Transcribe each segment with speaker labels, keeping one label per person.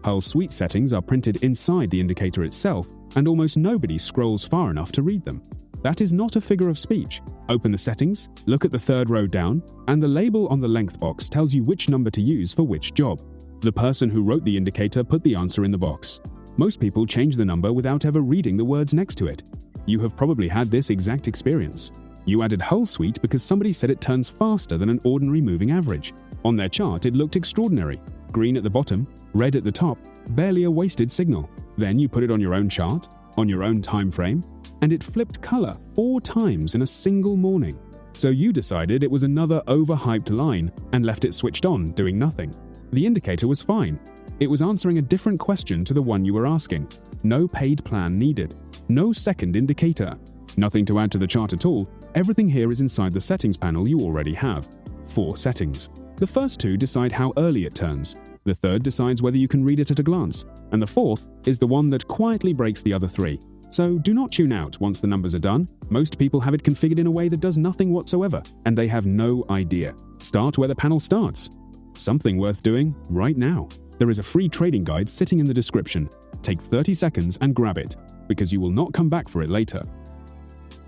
Speaker 1: Hull suite settings are printed inside the indicator itself, and almost nobody scrolls far enough to read them. That is not a figure of speech. Open the settings, look at the third row down, and the label on the length box tells you which number to use for which job. The person who wrote the indicator put the answer in the box. Most people change the number without ever reading the words next to it. You have probably had this exact experience. You added Hull suite because somebody said it turns faster than an ordinary moving average. On their chart, it looked extraordinary. Green at the bottom, red at the top, barely a wasted signal. Then you put it on your own chart, on your own time frame, and it flipped color 4 times in a single morning. So you decided it was another overhyped line and left it switched on, doing nothing. The indicator was fine. It was answering a different question to the one you were asking. No paid plan needed. No second indicator. Nothing to add to the chart at all. Everything here is inside the settings panel you already have. 4 settings. The first 2 decide how early it turns. The third decides whether you can read it at a glance. And the fourth is the one that quietly breaks the other 3. So do not tune out once the numbers are done. Most people have it configured in a way that does nothing whatsoever, and they have no idea. Start where the panel starts. Something worth doing right now. There is a free trading guide sitting in the description. Take 30 seconds and grab it, because you will not come back for it later.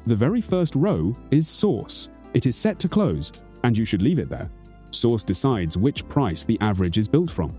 Speaker 1: The very first row is source. It is set to close, and you should leave it there. Source decides which price the average is built from.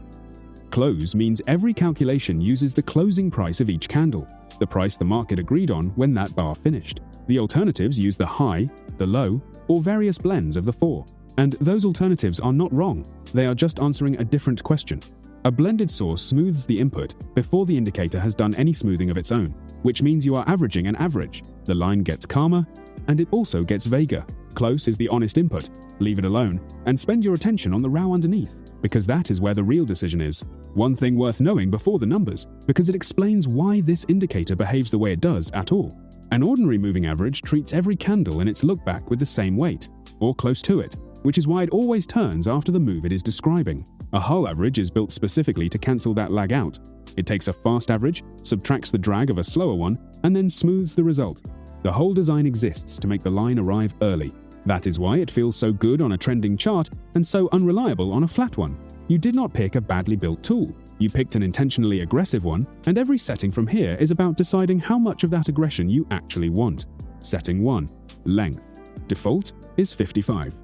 Speaker 1: Close means every calculation uses the closing price of each candle, the price the market agreed on when that bar finished. The alternatives use the high, the low, or various blends of the 4. And those alternatives are not wrong. They are just answering a different question. A blended source smooths the input before the indicator has done any smoothing of its own, which means you are averaging an average. The line gets calmer, and it also gets vaguer. Close is the honest input. Leave it alone, and spend your attention on the row underneath, because that is where the real decision is. One thing worth knowing before the numbers, because it explains why this indicator behaves the way it does at all. An ordinary moving average treats every candle in its lookback with the same weight, or close to it, which is why it always turns after the move it is describing. A Hull average is built specifically to cancel that lag out. It takes a fast average, subtracts the drag of a slower one, and then smooths the result. The whole design exists to make the line arrive early. That is why it feels so good on a trending chart and so unreliable on a flat one. You did not pick a badly built tool. You picked an intentionally aggressive one, and every setting from here is about deciding how much of that aggression you actually want. Setting 1. Length. Default is 55.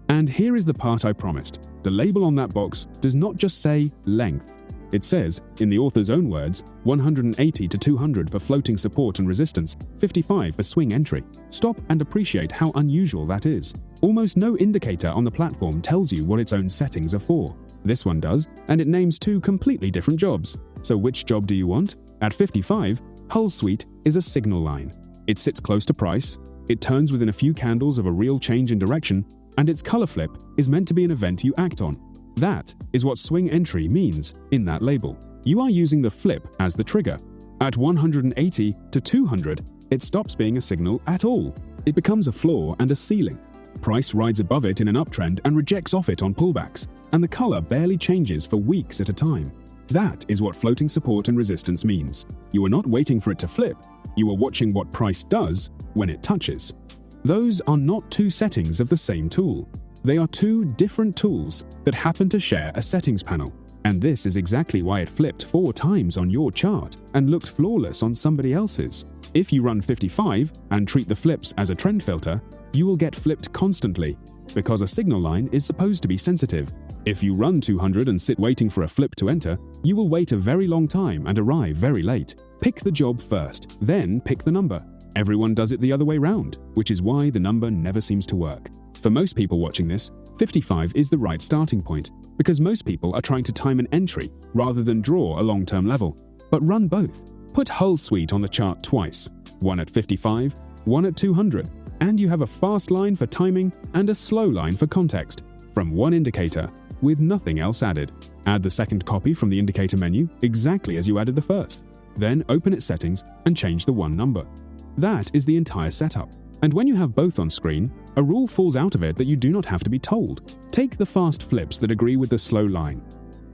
Speaker 1: And here is the part I promised. The label on that box does not just say length. It says, in the author's own words, 180 to 200 for floating support and resistance, 55 for swing entry. Stop and appreciate how unusual that is. Almost no indicator on the platform tells you what its own settings are for. This one does, and it names 2 completely different jobs. So which job do you want? At 55, Hull suite is a signal line. It sits close to price, it turns within a few candles of a real change in direction, and its color flip is meant to be an event you act on. That is what swing entry means in that label. You are using the flip as the trigger. At 180 to 200, it stops being a signal at all. It becomes a floor and a ceiling. Price rides above it in an uptrend and rejects off it on pullbacks, and the color barely changes for weeks at a time. That is what floating support and resistance means. You are not waiting for it to flip, you are watching what price does when it touches. Those are not 2 settings of the same tool. They are 2 different tools that happen to share a settings panel. And this is exactly why it flipped 4 times on your chart and looked flawless on somebody else's. If you run 55 and treat the flips as a trend filter, you will get flipped constantly, because a signal line is supposed to be sensitive. If you run 200 and sit waiting for a flip to enter, you will wait a very long time and arrive very late. Pick the job first, then pick the number. Everyone does it the other way round, which is why the number never seems to work. For most people watching this, 55 is the right starting point, because most people are trying to time an entry rather than draw a long-term level. But run both. Put Hull suite on the chart twice, one at 55, one at 200, and you have a fast line for timing and a slow line for context from one indicator with nothing else added. Add the second copy from the indicator menu exactly as you added the first. Then open its settings and change the one number. That is the entire setup. And when you have both on screen, a rule falls out of it that you do not have to be told. Take the fast flips that agree with the slow line.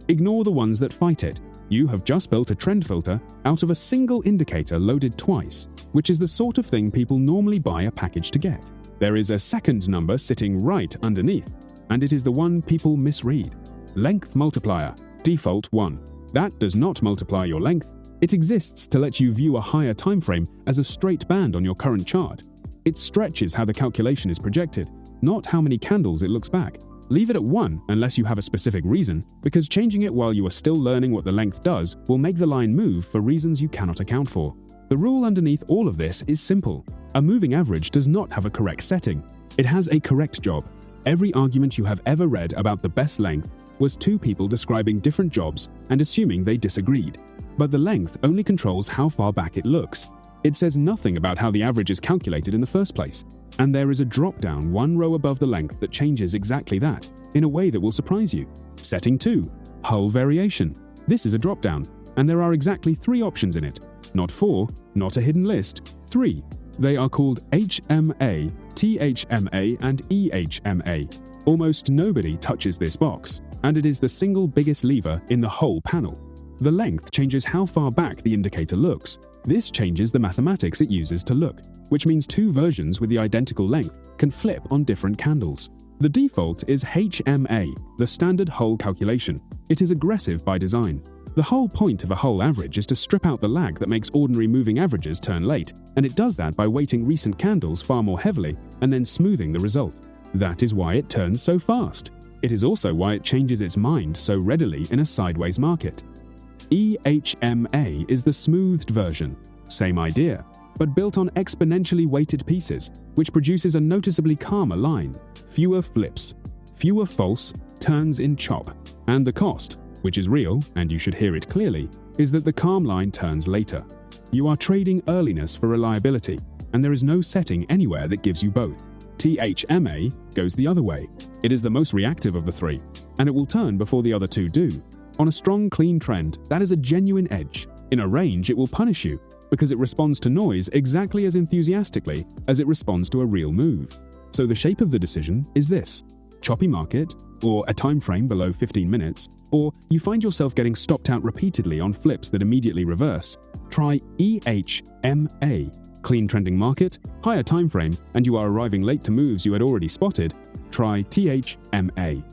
Speaker 1: Ignore the ones that fight it. You have just built a trend filter out of a single indicator loaded twice, which is the sort of thing people normally buy a package to get. There is a second number sitting right underneath, and it is the one people misread. Length multiplier, default 1. That does not multiply your length. It exists to let you view a higher time frame as a straight band on your current chart. It stretches how the calculation is projected, not how many candles it looks back. Leave it at 1 unless you have a specific reason, because changing it while you are still learning what the length does will make the line move for reasons you cannot account for. The rule underneath all of this is simple. A moving average does not have a correct setting. It has a correct job. Every argument you have ever read about the best length was two people describing different jobs and assuming they disagreed. But the length only controls how far back it looks. It says nothing about how the average is calculated in the first place. And there is a drop-down 1 row above the length that changes exactly that, in a way that will surprise you. Setting 2. Hull variation. This is a drop-down, and there are exactly 3 options in it. Not 4, not a hidden list, 3. They are called HMA, THMA, and EHMA. Almost nobody touches this box, and it is the single biggest lever in the whole panel. The length changes how far back the indicator looks. This changes the mathematics it uses to look, which means 2 versions with the identical length can flip on different candles. The default is HMA, the standard Hull calculation. It is aggressive by design. The whole point of a Hull average is to strip out the lag that makes ordinary moving averages turn late, and it does that by weighting recent candles far more heavily and then smoothing the result. That is why it turns so fast. It is also why it changes its mind so readily in a sideways market. EHMA is the smoothed version. Same idea, but built on exponentially weighted pieces, which produces a noticeably calmer line, fewer flips, fewer false turns in chop, and the cost, which is real, and you should hear it clearly, is that the calm line turns later. You are trading earliness for reliability, and there is no setting anywhere that gives you both. THMA goes the other way. It is the most reactive of the 3, and it will turn before the other 2 do. On a strong, clean trend, that is a genuine edge. In a range, it will punish you, because it responds to noise exactly as enthusiastically as it responds to a real move. So the shape of the decision is this: choppy market, or a time frame below 15 minutes, or you find yourself getting stopped out repeatedly on flips that immediately reverse. Try EHMA. Clean trending market, higher time frame, and you are arriving late to moves you had already spotted. Try THMA.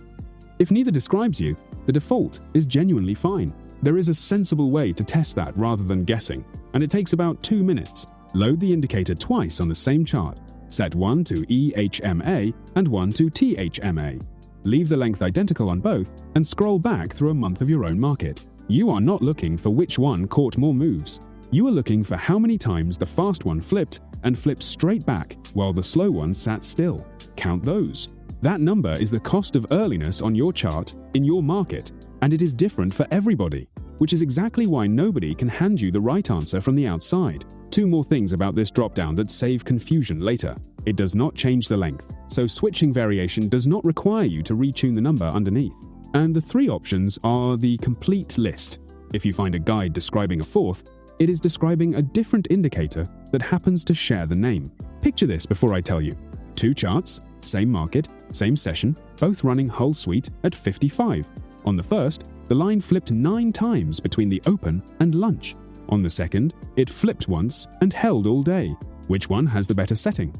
Speaker 1: If neither describes you, the default is genuinely fine. There is a sensible way to test that rather than guessing, and it takes about 2 minutes. Load the indicator twice on the same chart. Set 1 to EHMA and 1 to THMA. Leave the length identical on both and scroll back through a month of your own market. You are not looking for which one caught more moves. You are looking for how many times the fast one flipped and flipped straight back while the slow one sat still. Count those. That number is the cost of earliness on your chart in your market, and it is different for everybody, which is exactly why nobody can hand you the right answer from the outside. 2 more things about this dropdown that save confusion later. It does not change the length, so switching variation does not require you to retune the number underneath. And the 3 options are the complete list. If you find a guide describing a 4th, it is describing a different indicator that happens to share the name. Picture this before I tell you. 2 charts, same market, same session, both running Hull Suite at 55. On the first, the line flipped 9 times between the open and lunch. On the second, it flipped once and held all day. Which one has the better setting?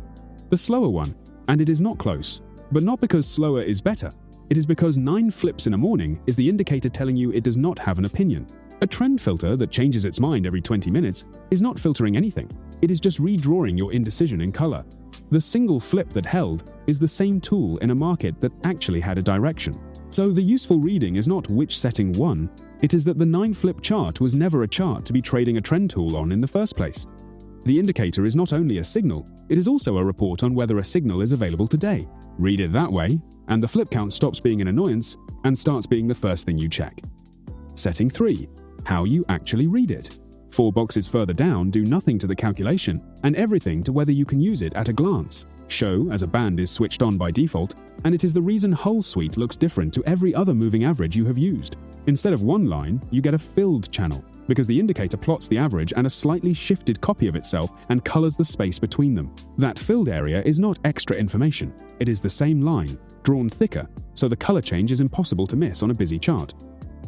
Speaker 1: The slower one, and it is not close. But not because slower is better. It is because 9 flips in a morning is the indicator telling you it does not have an opinion. A trend filter that changes its mind every 20 minutes is not filtering anything. It is just redrawing your indecision in color. The single flip that held is the same tool in a market that actually had a direction. So the useful reading is not which setting won, it is that the 9-flip chart was never a chart to be trading a trend tool on in the first place. The indicator is not only a signal, it is also a report on whether a signal is available today. Read it that way, and the flip count stops being an annoyance and starts being the first thing you check. Setting 3. How you actually read it. 4 boxes further down do nothing to the calculation and everything to whether you can use it at a glance. Show as a band is switched on by default, and it is the reason Hull Suite looks different to every other moving average you have used. Instead of one line, you get a filled channel, because the indicator plots the average and a slightly shifted copy of itself and colors the space between them. That filled area is not extra information, it is the same line, drawn thicker, so the color change is impossible to miss on a busy chart.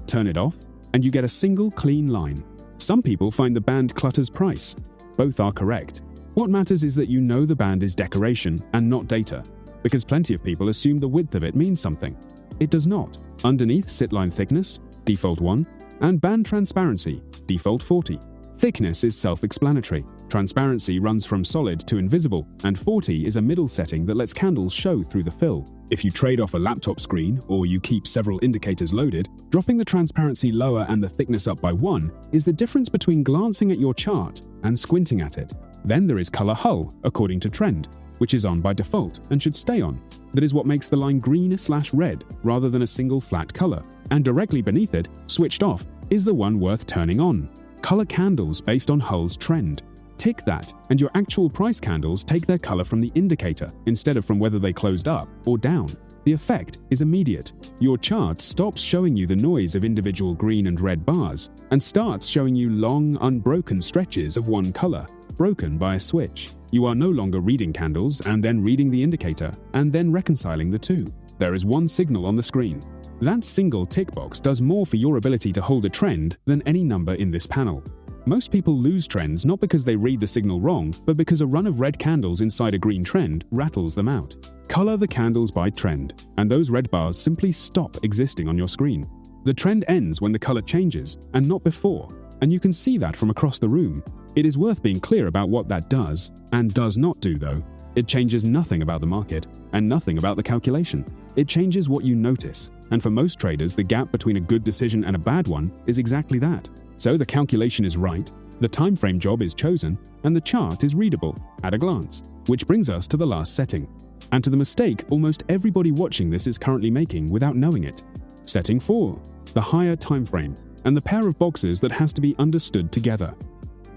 Speaker 1: Turn it off, and you get a single clean line. Some people find the band clutters price. Both are correct. What matters is that you know the band is decoration and not data, because plenty of people assume the width of it means something. It does not. Underneath sit line thickness, default 1, and band transparency, default 40. Thickness is self-explanatory. Transparency runs from solid to invisible, and 40 is a middle setting that lets candles show through the fill. If you trade off a laptop screen or you keep several indicators loaded, dropping the transparency lower and the thickness up by 1 is the difference between glancing at your chart and squinting at it. Then there is color hull, according to trend, which is on by default and should stay on. That is what makes the line green/red rather than a single flat color. And directly beneath it, switched off, is the one worth turning on. Color candles based on hull's trend. Tick that, and your actual price candles take their color from the indicator instead of from whether they closed up or down. The effect is immediate. Your chart stops showing you the noise of individual green and red bars and starts showing you long, unbroken stretches of one color, broken by a switch. You are no longer reading candles and then reading the indicator and then reconciling the two. There is one signal on the screen. That single tick box does more for your ability to hold a trend than any number in this panel. Most people lose trends not because they read the signal wrong, but because a run of red candles inside a green trend rattles them out. Color the candles by trend, and those red bars simply stop existing on your screen. The trend ends when the color changes, and not before, and you can see that from across the room. It is worth being clear about what that does, and does not do though. It changes nothing about the market, and nothing about the calculation. It changes what you notice, and for most traders the gap between a good decision and a bad one is exactly that. So the calculation is right, the time frame job is chosen, and the chart is readable at a glance. Which brings us to the last setting, and to the mistake almost everybody watching this is currently making without knowing it. Setting 4, the higher time frame, and the pair of boxes that has to be understood together.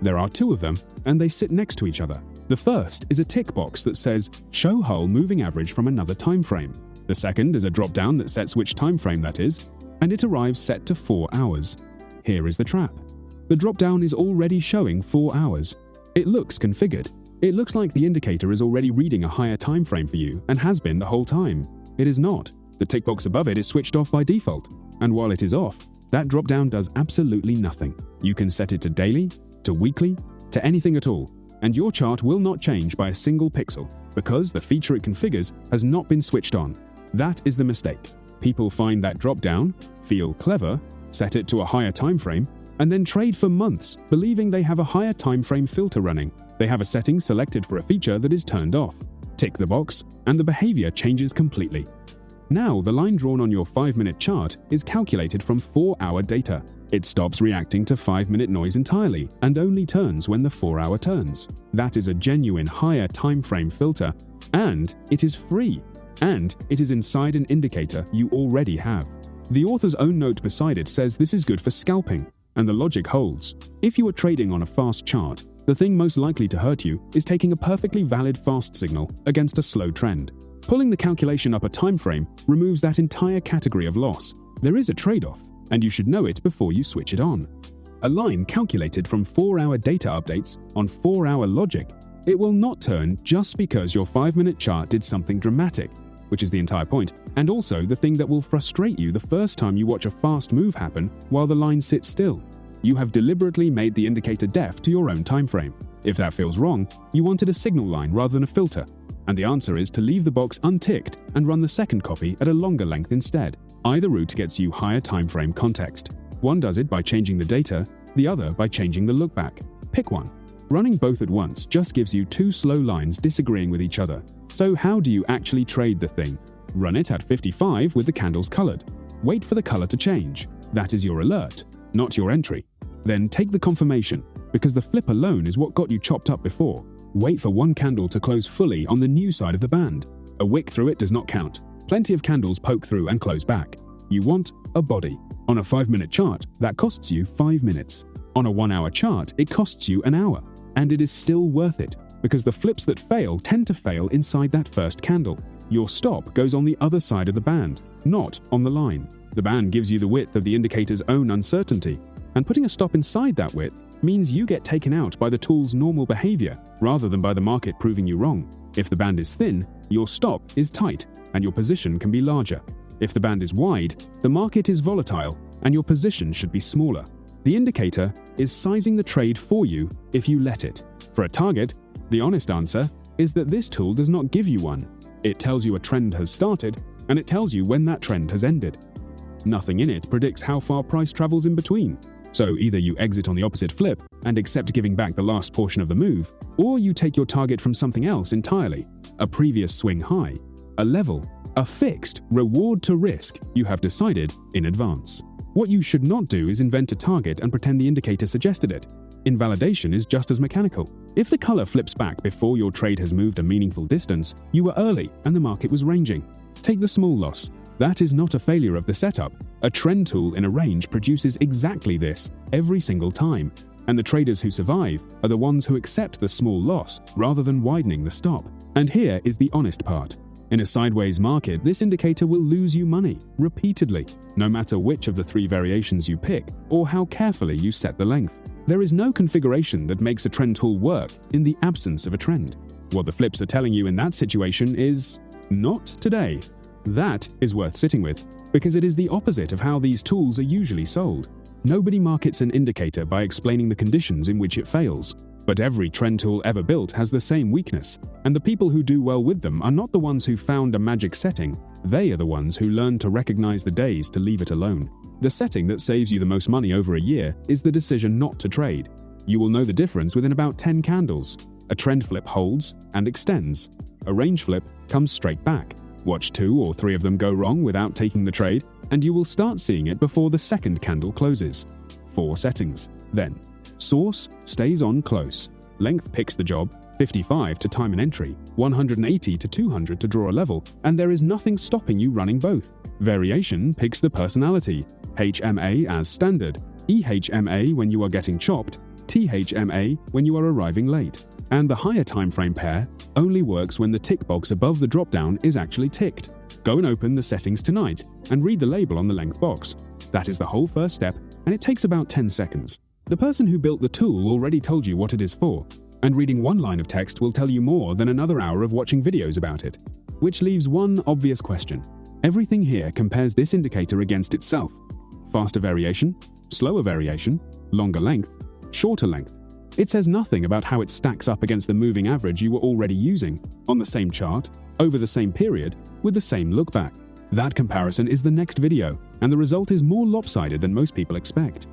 Speaker 1: There are 2 of them, and they sit next to each other. The first is a tick box that says show hull moving average from another time frame. The second is a drop-down that sets which time frame that is, and it arrives set to 4 hours. Here is the trap. The drop-down is already showing 4 hours. It looks configured. It looks like the indicator is already reading a higher time frame for you and has been the whole time. It is not. The tick box above it is switched off by default, and while it is off, that drop-down does absolutely nothing. You can set it to daily, to weekly, to anything at all, and your chart will not change by a single pixel because the feature it configures has not been switched on. That is the mistake. People find that drop-down, feel clever, set it to a higher time frame, and then trade for months believing they have a higher time frame filter running. They have a setting selected for a feature that is turned off. Tick the box, and the behavior changes completely. Now the line drawn on your 5-minute chart is calculated from 4-hour data. It stops reacting to 5-minute noise entirely and only turns when the 4-hour turns. That is a genuine higher time frame filter, and it is free. And it is inside an indicator you already have. The author's own note beside it says this is good for scalping, and the logic holds. If you are trading on a fast chart, the thing most likely to hurt you is taking a perfectly valid fast signal against a slow trend. Pulling the calculation up a time frame removes that entire category of loss. There is a trade-off, and you should know it before you switch it on. A line calculated from 4-hour data updates on 4-hour logic, it will not turn just because your 5-minute chart did something dramatic, which is the entire point, and also the thing that will frustrate you the first time you watch a fast move happen while the line sits still. You have deliberately made the indicator deaf to your own time frame. If that feels wrong, you wanted a signal line rather than a filter, and the answer is to leave the box unticked and run the second copy at a longer length instead. Either route gets you higher time frame context. One does it by changing the data, the other by changing the lookback. Pick one. Running both at once just gives you 2 slow lines disagreeing with each other. So how do you actually trade the thing? Run it at 55 with the candles colored. Wait for the color to change. That is your alert, not your entry. Then take the confirmation, because the flip alone is what got you chopped up before. Wait for one candle to close fully on the new side of the band. A wick through it does not count. Plenty of candles poke through and close back. You want a body. On a 5-minute chart, that costs you 5 minutes. On a 1-hour chart, it costs you an hour. And it is still worth it, because the flips that fail tend to fail inside that first candle. Your stop goes on the other side of the band, not on the line. The band gives you the width of the indicator's own uncertainty, and putting a stop inside that width means you get taken out by the tool's normal behavior rather than by the market proving you wrong. If the band is thin, your stop is tight and your position can be larger. If the band is wide, the market is volatile and your position should be smaller. The indicator is sizing the trade for you if you let it. For a target, the honest answer is that this tool does not give you one. It tells you a trend has started, and it tells you when that trend has ended. Nothing in it predicts how far price travels in between. So either you exit on the opposite flip and accept giving back the last portion of the move, or you take your target from something else entirely, a previous swing high, a level, a fixed reward to risk you have decided in advance. What you should not do is invent a target and pretend the indicator suggested it. Invalidation is just as mechanical. If the color flips back before your trade has moved a meaningful distance, you were early and the market was ranging. Take the small loss. That is not a failure of the setup. A trend tool in a range produces exactly this every single time, and the traders who survive are the ones who accept the small loss rather than widening the stop. And here is the honest part. In a sideways market, this indicator will lose you money, repeatedly, no matter which of the three variations you pick or how carefully you set the length. There is no configuration that makes a trend tool work in the absence of a trend. What the flips are telling you in that situation is, not today. That is worth sitting with, because it is the opposite of how these tools are usually sold. Nobody markets an indicator by explaining the conditions in which it fails. But every trend tool ever built has the same weakness, and the people who do well with them are not the ones who found a magic setting. They are the ones who learn to recognize the days to leave it alone. The setting that saves you the most money over a year is the decision not to trade. You will know the difference within about 10 candles. A trend flip holds and extends. A range flip comes straight back. Watch 2 or 3 of them go wrong without taking the trade, and you will start seeing it before the second candle closes. 4 settings. Then, source stays on close. Length picks the job, 55 to time an entry, 180 to 200 to draw a level, and there is nothing stopping you running both. Variation picks the personality, HMA as standard, EHMA when you are getting chopped, THMA when you are arriving late. And the higher time frame pair only works when the tick box above the dropdown is actually ticked. Go and open the settings tonight and read the label on the length box. That is the whole first step, and it takes about 10 seconds. The person who built the tool already told you what it is for, and reading one line of text will tell you more than another hour of watching videos about it. Which leaves one obvious question. Everything here compares this indicator against itself. Faster variation, slower variation, longer length, shorter length. It says nothing about how it stacks up against the moving average you were already using, on the same chart, over the same period, with the same lookback. That comparison is the next video, and the result is more lopsided than most people expect.